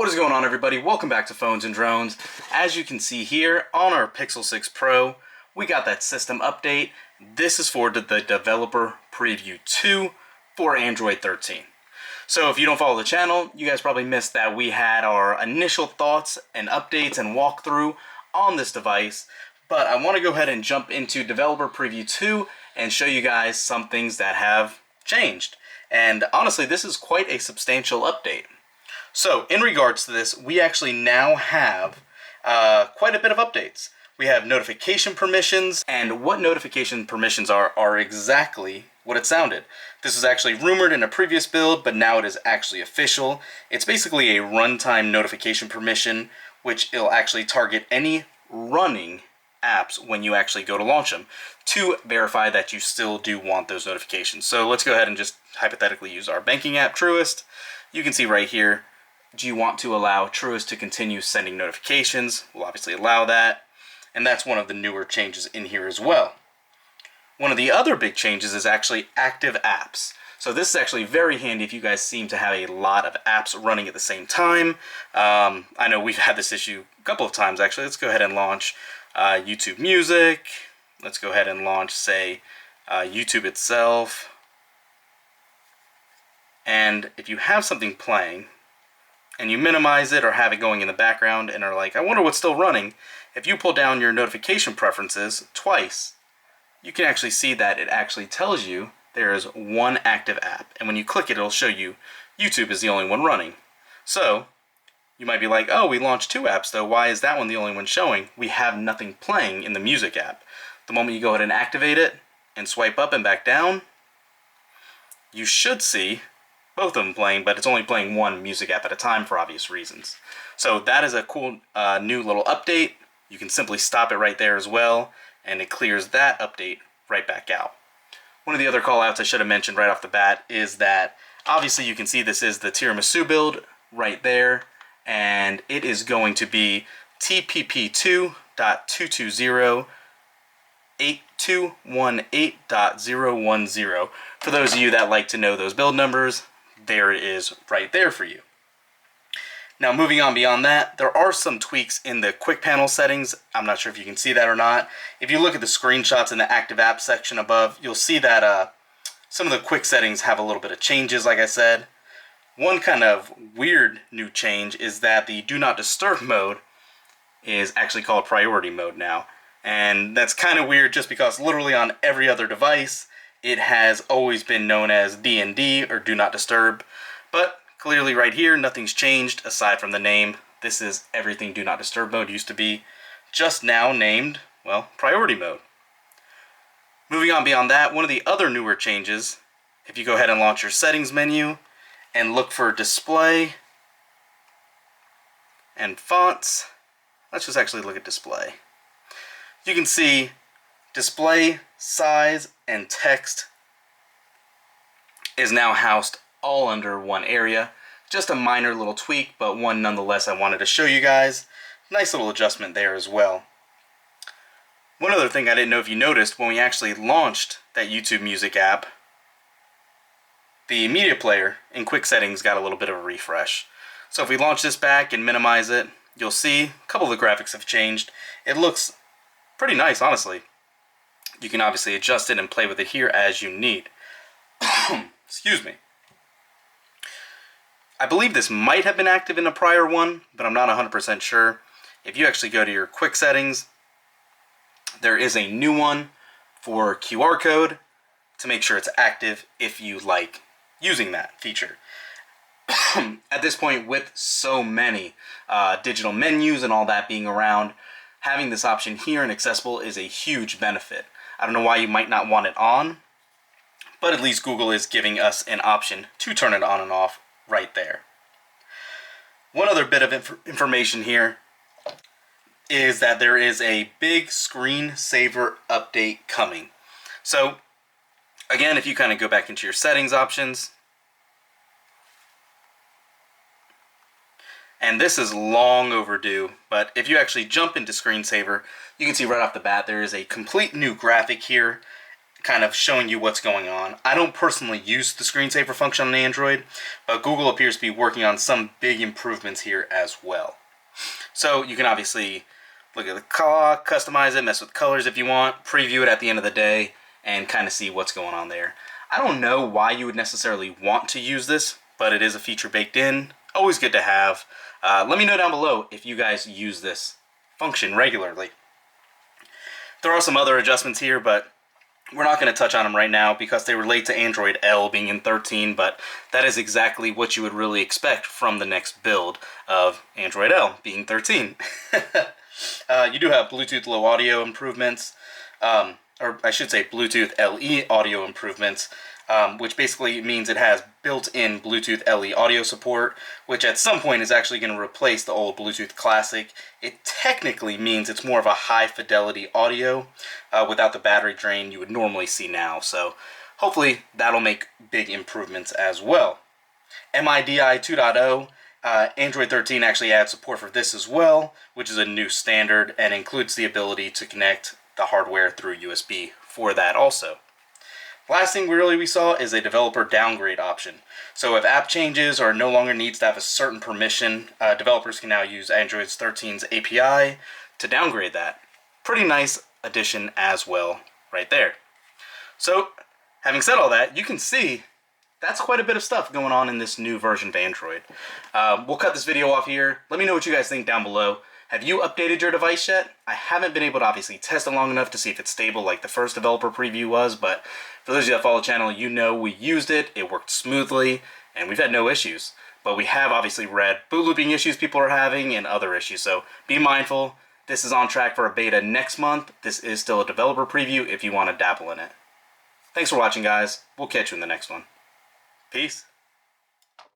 What is going on, everybody? Welcome back to Phones and Drones. As you can see here on our Pixel 6 Pro, we got that system update. This is for the developer preview 2 for Android 13. So if you don't follow the channel, you guys probably missed that we had our initial thoughts and updates and walkthrough on this device. But I want to go ahead and jump into developer preview 2 and show you guys some things that have changed. And honestly, this is quite a substantial update. So, in regards to this, we actually now have quite a bit of updates. We have notification permissions, and what notification permissions are exactly what it sounded. This was actually rumored in a previous build, but now it is actually official. It's basically a runtime notification permission, which it'll actually target any running apps when you actually go to launch them to verify that you still do want those notifications. So let's go ahead and just hypothetically use our banking app, Truist. You can see right here, do you want to allow Truist to continue sending notifications? We'll obviously allow that. And that's one of the newer changes in here as well. One of the other big changes is actually active apps. So this is actually very handy if you guys seem to have a lot of apps running at the same time. I know we've had this issue a couple of times actually. Let's go ahead and launch YouTube Music. Let's go ahead and launch, say, YouTube itself. And if you have something playing, and you minimize it or have it going in the background and are like, I wonder what's still running, if you pull down your notification preferences twice, you can actually see that it actually tells you there is one active app. And when you click it, it'll show you YouTube is the only one running. So you might be like, oh, we launched 2 apps though. Why is that one the only one showing? We have nothing playing in the music app. The moment you go ahead and activate it and swipe up and back down, you should see both of them playing, but it's only playing one music app at a time for obvious reasons. So that is a cool new little update. You can simply stop it right there as well, and it clears that update right back out. One of the other callouts I should have mentioned right off the bat is that obviously you can see this is the Tiramisu build right there, and it is going to be TPP2.220.8218.010. For those of you that like to know those build numbers, there it is right there for you. Now moving on beyond that, there are some tweaks in the quick panel settings. I'm not sure if you can see that or not. If you look at the screenshots in the active app section above, you'll see that some of the quick settings have a little bit of changes, like I said. One kind of weird new change is that the Do Not Disturb mode is actually called Priority Mode now. And that's kind of weird just because literally on every other device, it has always been known as DND, or Do Not Disturb, but clearly right here, nothing's changed aside from the name. This is everything Do Not Disturb mode used to be, just now named, well, Priority Mode. Moving on beyond that, one of the other newer changes, if you go ahead and launch your settings menu and look for display and fonts, let's just actually look at display. You can see display, size, and text is now housed all under one area. Just a minor little tweak, but one nonetheless I wanted to show you guys. Nice little adjustment there as well. One other thing I didn't know if you noticed, when we actually launched that YouTube Music app, the media player in quick settings got a little bit of a refresh. So if we launch this back and minimize it, you'll see a couple of the graphics have changed. It looks pretty nice, honestly. You can obviously adjust it and play with it here as you need. Excuse me. I believe this might have been active in a prior one, but I'm not 100% sure. If you actually go to your quick settings, there is a new one for QR code to make sure it's active if you like using that feature. At this point, with so many digital menus and all that being around, having this option here and accessible is a huge benefit. I don't know why you might not want it on, but at least Google is giving us an option to turn it on and off right there. One other bit of information here is that there is a big screensaver update coming. So again, if you kind of go back into your settings options, and this is long overdue, but if you actually jump into screensaver, you can see right off the bat there is a complete new graphic here, kind of showing you what's going on. I don't personally use the screensaver function on Android, but Google appears to be working on some big improvements here as well. So you can obviously look at the clock, customize it, mess with colors if you want, preview it at the end of the day, and kind of see what's going on there. I don't know why you would necessarily want to use this, but it is a feature baked in. Always good to have. Let me know down below if you guys use this function regularly. There are some other adjustments here, but we're not going to touch on them right now because they relate to Android L being in 13, but that is exactly what you would really expect from the next build of Android L being 13. You do have Bluetooth Low audio improvements, or I should say Bluetooth LE audio improvements, which basically means it has built-in Bluetooth LE audio support, which at some point is actually going to replace the old Bluetooth Classic. It technically means it's more of a high-fidelity audio without the battery drain you would normally see now, so hopefully that'll make big improvements as well. MIDI 2.0, Android 13 actually adds support for this as well, which is a new standard and includes the ability to connect the hardware through USB for that also. Last thing we saw is a developer downgrade option. So if app changes or no longer needs to have a certain permission, developers can now use Android 13's API to downgrade that. Pretty nice addition as well right there. So having said all that, you can see that's quite a bit of stuff going on in this new version of Android. We'll cut this video off here. Let me know what you guys think down below. Have you updated your device yet? I haven't been able to obviously test it long enough to see if it's stable like the first developer preview was, but for those of you that follow the channel, you know we used it, it worked smoothly, and we've had no issues. But we have obviously read boot looping issues people are having and other issues, so be mindful. This is on track for a beta next month. This is still a developer preview if you want to dabble in it. Thanks for watching, guys. We'll catch you in the next one. Peace.